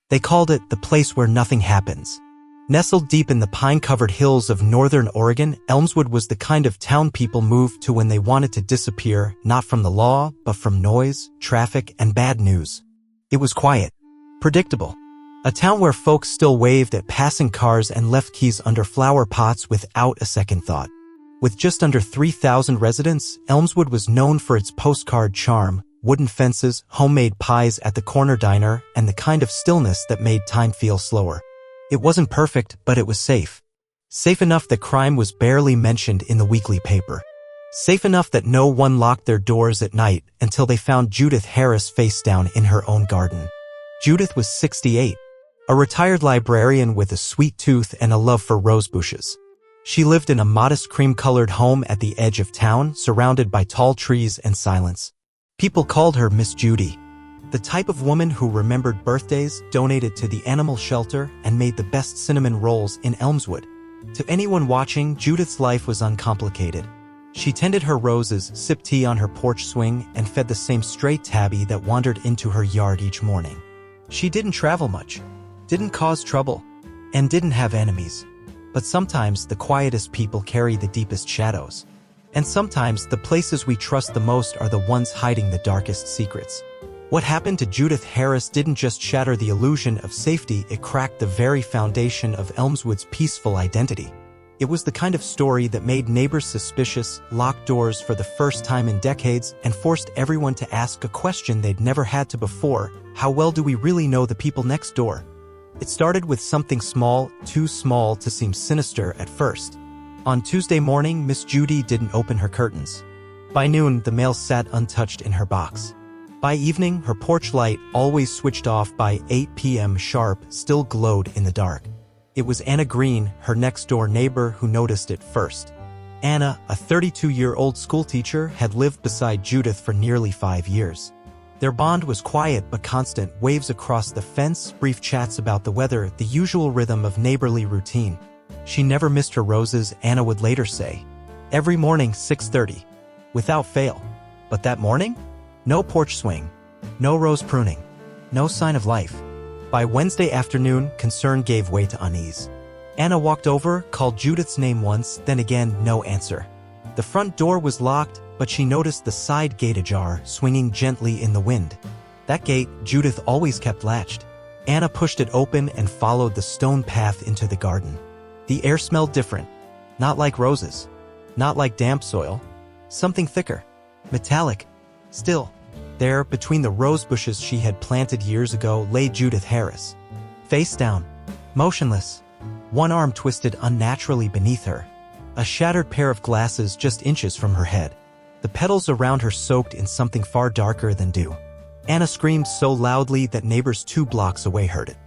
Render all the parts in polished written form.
They called it the place where nothing happens. Nestled deep in the pine-covered hills of northern Oregon, Elmswood was the kind of town people moved to when they wanted to disappear, not from the law, but from noise, traffic, and bad news. It was quiet, predictable. A town where folks still waved at passing cars and left keys under flower pots without a second thought. With just under 3,000 residents, Elmswood was known for its postcard charm, wooden fences, homemade pies at the corner diner, and the kind of stillness that made time feel slower. It wasn't perfect, but it was safe. Safe enough that crime was barely mentioned in the weekly paper. Safe enough that no one locked their doors at night until they found Judith Harris face down in her own garden. Judith was 68, a retired librarian with a sweet tooth and a love for rose bushes. She lived in a modest cream-colored home at the edge of town, surrounded by tall trees and silence. People called her Miss Judy. The type of woman who remembered birthdays, donated to the animal shelter, and made the best cinnamon rolls in Elmswood. To anyone watching, Judith's life was uncomplicated. She tended her roses, sipped tea on her porch swing, and fed the same stray tabby that wandered into her yard each morning. She didn't travel much, didn't cause trouble, and didn't have enemies. But sometimes the quietest people carry the deepest shadows. And sometimes the places we trust the most are the ones hiding the darkest secrets. What happened to Judith Harris didn't just shatter the illusion of safety, it cracked the very foundation of Elmswood's peaceful identity. It was the kind of story that made neighbors suspicious, locked doors for the first time in decades, and forced everyone to ask a question they'd never had to before: how well do we really know the people next door? It started with something small, too small to seem sinister at first. On Tuesday morning, Miss Judy didn't open her curtains. By noon, the mail sat untouched in her box. By evening, her porch light, always switched off by 8 p.m. sharp, still glowed in the dark. It was Anna Green, her next-door neighbor, who noticed it first. Anna, a 32-year-old schoolteacher, had lived beside Judith for nearly 5 years. Their bond was quiet but constant, waves across the fence, brief chats about the weather, the usual rhythm of neighborly routine. She never missed her roses, Anna would later say. Every morning, 6:30. Without fail. But that morning? No porch swing. No rose pruning. No sign of life. By Wednesday afternoon, concern gave way to unease. Anna walked over, called Judith's name once, then again, no answer. The front door was locked, but she noticed the side gate ajar, swinging gently in the wind. That gate, Judith always kept latched. Anna pushed it open and followed the stone path into the garden. The air smelled different. Not like roses. Not like damp soil. Something thicker. Metallic. Still. There, between the rose bushes she had planted years ago, lay Judith Harris. Face down. Motionless. One arm twisted unnaturally beneath her. A shattered pair of glasses just inches from her head. The petals around her soaked in something far darker than dew. Anna screamed so loudly that neighbors 2 blocks away heard it.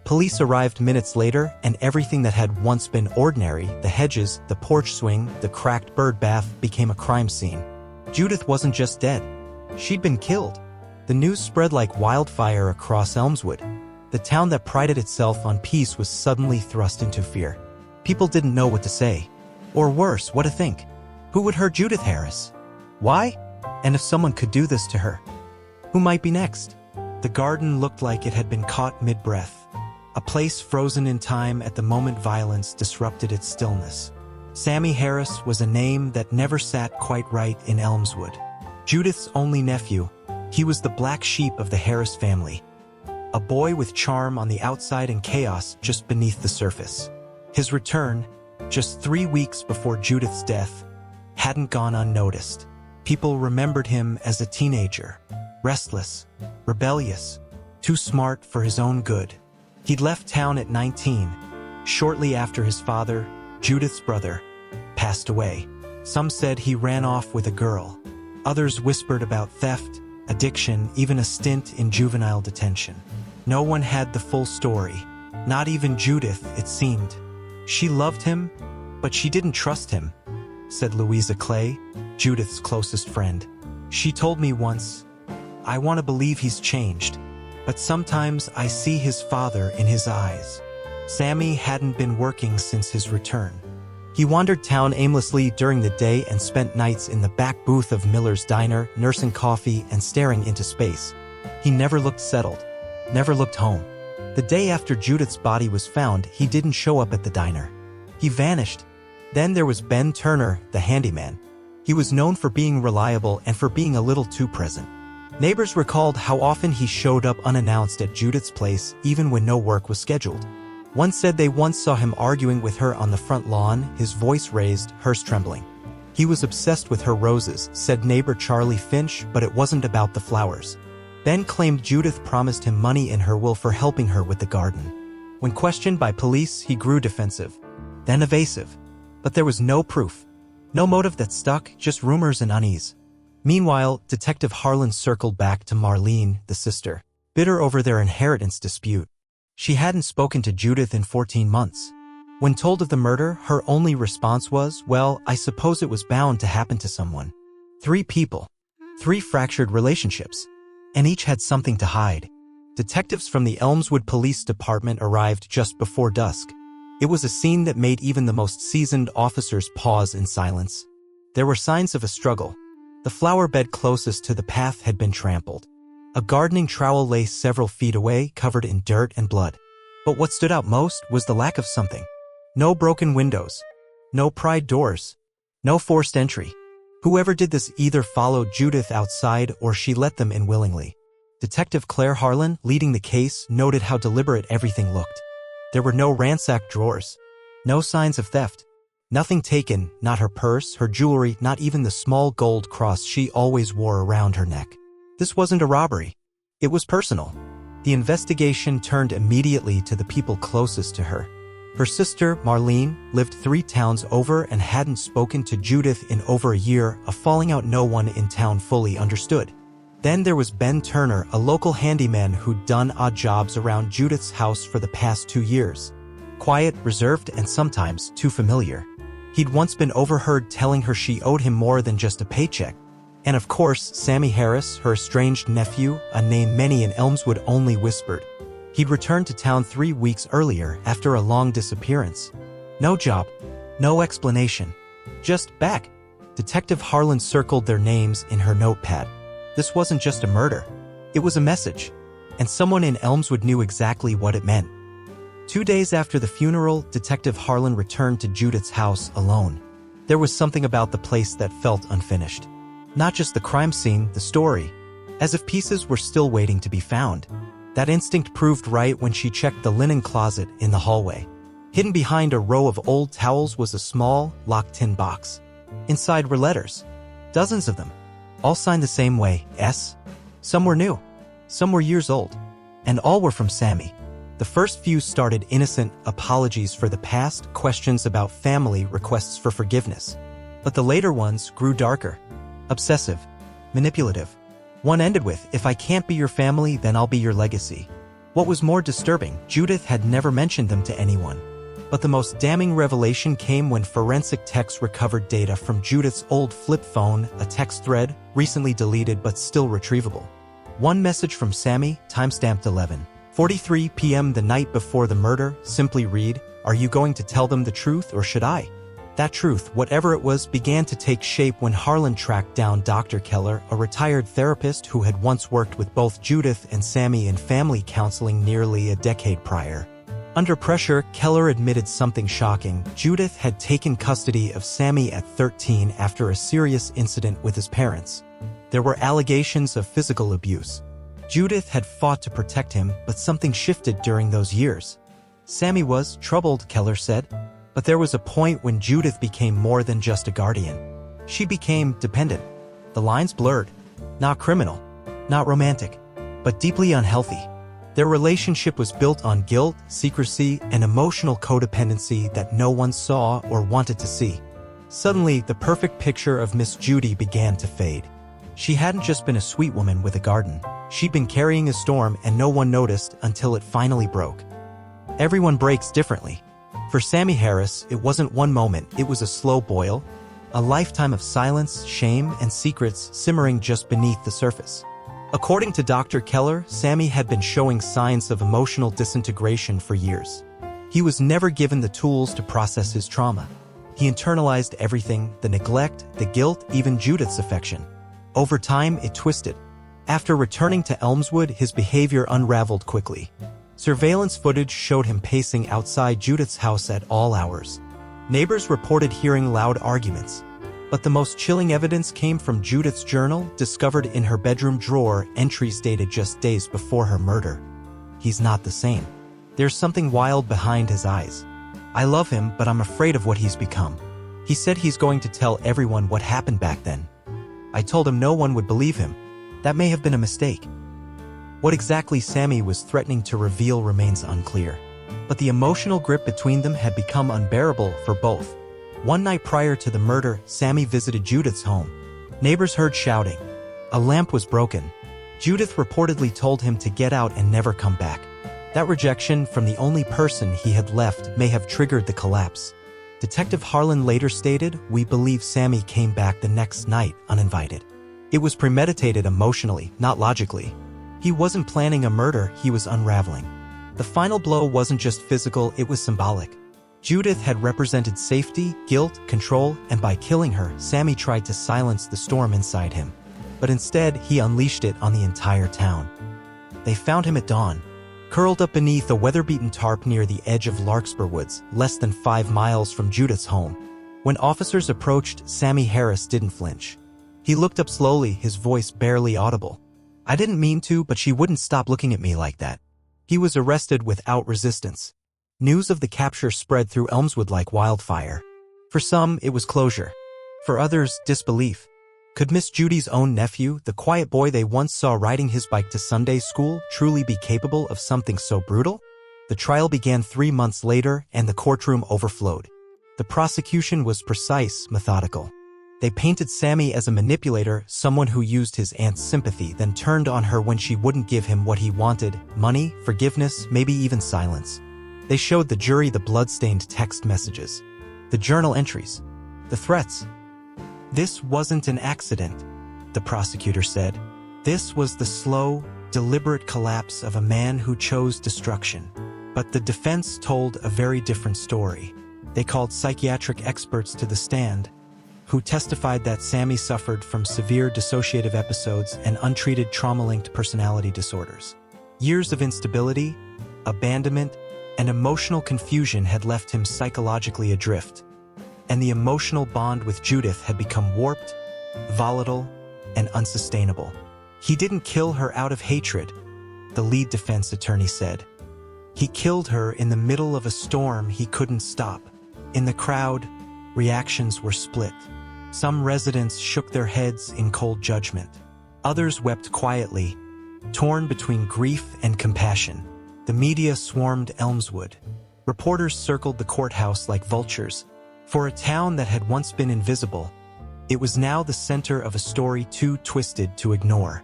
Police arrived minutes later, and everything that had once been ordinary, the hedges, the porch swing, the cracked bird bath, became a crime scene. Judith wasn't just dead. She'd been killed. The news spread like wildfire across Elmswood. The town that prided itself on peace was suddenly thrust into fear. People didn't know what to say. Or worse, what to think. Who would hurt Judith Harris? Why? And if someone could do this to her, who might be next? The garden looked like it had been caught mid-breath. A place frozen in time at the moment violence disrupted its stillness. Sammy Harris was a name that never sat quite right in Elmswood. Judith's only nephew, he was the black sheep of the Harris family. A boy with charm on the outside and chaos just beneath the surface. His return, just 3 weeks before Judith's death, hadn't gone unnoticed. People remembered him as a teenager, restless, rebellious, too smart for his own good. He'd left town at 19, shortly after his father, Judith's brother, passed away. Some said he ran off with a girl. Others whispered about theft, addiction, even a stint in juvenile detention. No one had the full story. Not even Judith, it seemed. She loved him, but she didn't trust him, said Louisa Clay, Judith's closest friend. She told me once, "I want to believe he's changed, but sometimes I see his father in his eyes." Sammy hadn't been working since his return. He wandered town aimlessly during the day and spent nights in the back booth of Miller's Diner, nursing coffee and staring into space. He never looked settled, never looked home. The day after Judith's body was found, he didn't show up at the diner. He vanished. Then there was Ben Turner, the handyman. He was known for being reliable and for being a little too present. Neighbors recalled how often he showed up unannounced at Judith's place even when no work was scheduled. One said they once saw him arguing with her on the front lawn, his voice raised, hers trembling. He was obsessed with her roses, said neighbor Charlie Finch, but it wasn't about the flowers. Ben claimed Judith promised him money in her will for helping her with the garden. When questioned by police, he grew defensive, then evasive. But there was no proof. No motive that stuck, just rumors and unease. Meanwhile, Detective Harlan circled back to Marlene, the sister, bitter over their inheritance dispute. She hadn't spoken to Judith in 14 months. When told of the murder, her only response was, well, I suppose it was bound to happen to someone. 3 people. 3 fractured relationships. And each had something to hide. Detectives from the Elmswood Police Department arrived just before dusk. It was a scene that made even the most seasoned officers pause in silence. There were signs of a struggle. The flower bed closest to the path had been trampled. A gardening trowel lay several feet away, covered in dirt and blood. But what stood out most was the lack of something. No broken windows. No pried doors. No forced entry. Whoever did this either followed Judith outside or she let them in willingly. Detective Claire Harlan, leading the case, noted how deliberate everything looked. There were no ransacked drawers. No signs of theft. Nothing taken, not her purse, her jewelry, not even the small gold cross she always wore around her neck. This wasn't a robbery. It was personal. The investigation turned immediately to the people closest to her. Her sister, Marlene, lived 3 towns over and hadn't spoken to Judith in over a year, a falling out no one in town fully understood. Then there was Ben Turner, a local handyman who'd done odd jobs around Judith's house for the past 2 years. Quiet, reserved, and sometimes too familiar. He'd once been overheard telling her she owed him more than just a paycheck. And of course, Sammy Harris, her estranged nephew, a name many in Elmswood only whispered. He'd returned to town 3 weeks earlier after a long disappearance. No job. No explanation. Just back. Detective Harlan circled their names in her notepad. This wasn't just a murder. It was a message. And someone in Elmswood knew exactly what it meant. 2 days after the funeral, Detective Harlan returned to Judith's house alone. There was something about the place that felt unfinished. Not just the crime scene, the story. As if pieces were still waiting to be found. That instinct proved right when she checked the linen closet in the hallway. Hidden behind a row of old towels was a small, locked tin box. Inside were letters. Dozens of them. All signed the same way, S. Some were new. Some were years old. And all were from Sammy. The first few started innocent apologies for the past, questions about family, requests for forgiveness. But the later ones grew darker. Obsessive. Manipulative. One ended with, if I can't be your family, then I'll be your legacy. What was more disturbing, Judith had never mentioned them to anyone. But the most damning revelation came when forensic techs recovered data from Judith's old flip phone, a text thread, recently deleted but still retrievable. One message from Sammy, timestamped 11:43 p.m. the night before the murder, simply read, are you going to tell them the truth or should I? That truth, whatever it was, began to take shape when Harlan tracked down Dr. Keller, a retired therapist who had once worked with both Judith and Sammy in family counseling nearly a decade prior. Under pressure, Keller admitted something shocking. Judith had taken custody of Sammy at 13 after a serious incident with his parents. There were allegations of physical abuse. Judith had fought to protect him, but something shifted during those years. Sammy was troubled, Keller said, but there was a point when Judith became more than just a guardian. She became dependent. The lines blurred. Not criminal, not romantic, but deeply unhealthy. Their relationship was built on guilt, secrecy, and emotional codependency that no one saw or wanted to see. Suddenly, the perfect picture of Miss Judy began to fade. She hadn't just been a sweet woman with a garden. She'd been carrying a storm and no one noticed until it finally broke. Everyone breaks differently. For Sammy Harris, it wasn't one moment, it was a slow boil, a lifetime of silence, shame, and secrets simmering just beneath the surface. According to Dr. Keller, Sammy had been showing signs of emotional disintegration for years. He was never given the tools to process his trauma. He internalized everything, the neglect, the guilt, even Judith's affection. Over time, it twisted. After returning to Elmswood, his behavior unraveled quickly. Surveillance footage showed him pacing outside Judith's house at all hours. Neighbors reported hearing loud arguments. But the most chilling evidence came from Judith's journal, discovered in her bedroom drawer, entries dated just days before her murder. He's not the same. There's something wild behind his eyes. I love him, but I'm afraid of what he's become. He said he's going to tell everyone what happened back then. I told him no one would believe him. That may have been a mistake. What exactly Sammy was threatening to reveal remains unclear. But the emotional grip between them had become unbearable for both. One night prior to the murder, Sammy visited Judith's home. Neighbors heard shouting. A lamp was broken. Judith reportedly told him to get out and never come back. That rejection from the only person he had left may have triggered the collapse. Detective Harlan later stated, "We believe Sammy came back the next night uninvited. It was premeditated emotionally, not logically. He wasn't planning a murder, he was unraveling." The final blow wasn't just physical, it was symbolic. Judith had represented safety, guilt, control, and by killing her, Sammy tried to silence the storm inside him. But instead, he unleashed it on the entire town. They found him at dawn, curled up beneath a weather-beaten tarp near the edge of Larkspur Woods, less than 5 miles from Judith's home. When officers approached, Sammy Harris didn't flinch. He looked up slowly, his voice barely audible. "I didn't mean to, but she wouldn't stop looking at me like that." He was arrested without resistance. News of the capture spread through Elmswood like wildfire. For some, it was closure. For others, disbelief. Could Miss Judy's own nephew, the quiet boy they once saw riding his bike to Sunday school, truly be capable of something so brutal? The trial began 3 months later, and the courtroom overflowed. The prosecution was precise, methodical. They painted Sammy as a manipulator, someone who used his aunt's sympathy, then turned on her when she wouldn't give him what he wanted: money, forgiveness, maybe even silence. They showed the jury the blood-stained text messages, the journal entries, the threats. "This wasn't an accident," the prosecutor said. "This was the slow, deliberate collapse of a man who chose destruction." But the defense told a very different story. They called psychiatric experts to the stand, who testified that Sammy suffered from severe dissociative episodes and untreated trauma-linked personality disorders. Years of instability, abandonment, and emotional confusion had left him psychologically adrift. And the emotional bond with Judith had become warped, volatile, and unsustainable. "He didn't kill her out of hatred," the lead defense attorney said. "He killed her in the middle of a storm he couldn't stop." In the crowd, reactions were split. Some residents shook their heads in cold judgment. Others wept quietly, torn between grief and compassion. The media swarmed Elmswood. Reporters circled the courthouse like vultures. For a town that had once been invisible, it was now the center of a story too twisted to ignore.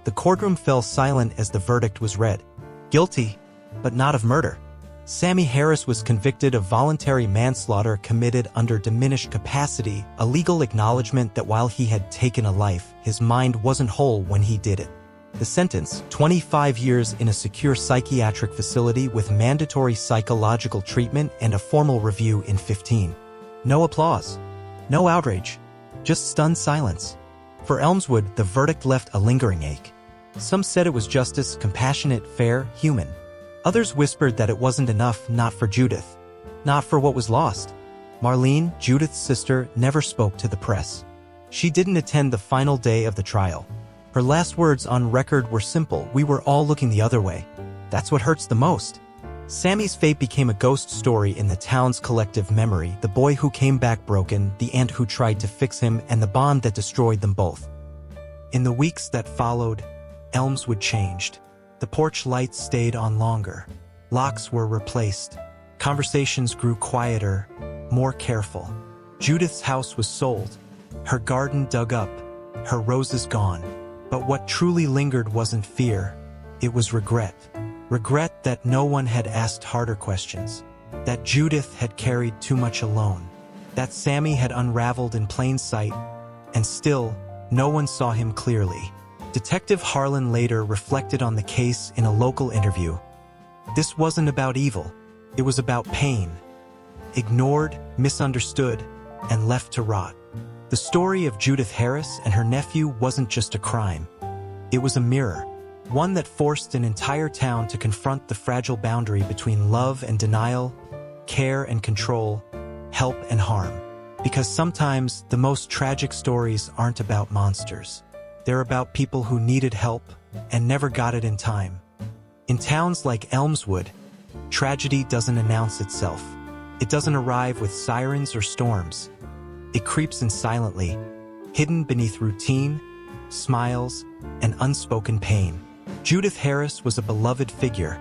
The courtroom fell silent as the verdict was read. Guilty, but not of murder. Sammy Harris was convicted of voluntary manslaughter committed under diminished capacity, a legal acknowledgement that while he had taken a life, his mind wasn't whole when he did it. The sentence, 25 years in a secure psychiatric facility with mandatory psychological treatment and a formal review in 15. No applause. No outrage. Just stunned silence. For Elmswood, the verdict left a lingering ache. Some said it was justice, compassionate, fair, human. Others whispered that it wasn't enough, not for Judith. Not for what was lost. Marlene, Judith's sister, never spoke to the press. She didn't attend the final day of the trial. Her last words on record were simple: "We were all looking the other way." That's what hurts the most. Sammy's fate became a ghost story in the town's collective memory, the boy who came back broken, the aunt who tried to fix him, and the bond that destroyed them both. In the weeks that followed, Elmswood changed. The porch lights stayed on longer. Locks were replaced. Conversations grew quieter, more careful. Judith's house was sold. Her garden dug up. Her roses gone. But what truly lingered wasn't fear. It was regret. Regret that no one had asked harder questions. That Judith had carried too much alone. That Sammy had unraveled in plain sight, and still, no one saw him clearly. Detective Harlan later reflected on the case in a local interview. This wasn't about evil. It was about pain. Ignored, misunderstood, and left to rot. The story of Judith Harris and her nephew wasn't just a crime. It was a mirror. one that forced an entire town to confront the fragile boundary between love and denial, care and control, help and harm. Because sometimes the most tragic stories aren't about monsters. They're about people who needed help and never got it in time. In towns like Elmswood, tragedy doesn't announce itself. It doesn't arrive with sirens or storms. It creeps in silently, hidden beneath routine, smiles, and unspoken pain. Judith Harris was a beloved figure,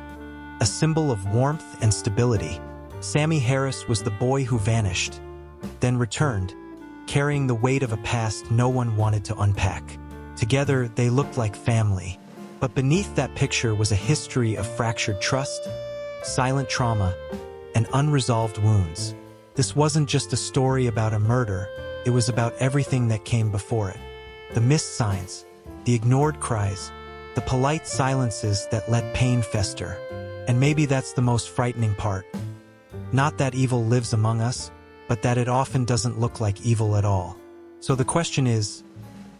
a symbol of warmth and stability. Sammy Harris was the boy who vanished, then returned, carrying the weight of a past no one wanted to unpack. Together, they looked like family. But beneath that picture was a history of fractured trust, silent trauma, and unresolved wounds. This wasn't just a story about a murder, it was about everything that came before it. The missed signs, the ignored cries, the polite silences that let pain fester. And maybe that's the most frightening part. Not that evil lives among us, but that it often doesn't look like evil at all. So the question is,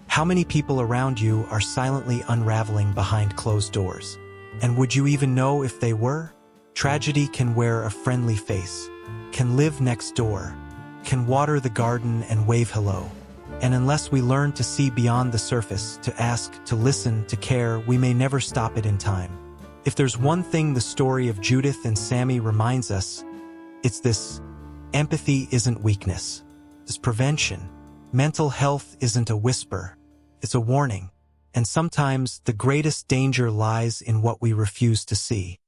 how many people around you are silently unraveling behind closed doors? And would you even know if they were? Tragedy can wear a friendly face, can live next door, can water the garden and wave hello. And unless we learn to see beyond the surface, to ask, to listen, to care, we may never stop it in time. If there's one thing the story of Judith and Sammy reminds us, it's this: empathy isn't weakness. It's prevention. Mental health isn't a whisper. It's a warning. And sometimes the greatest danger lies in what we refuse to see.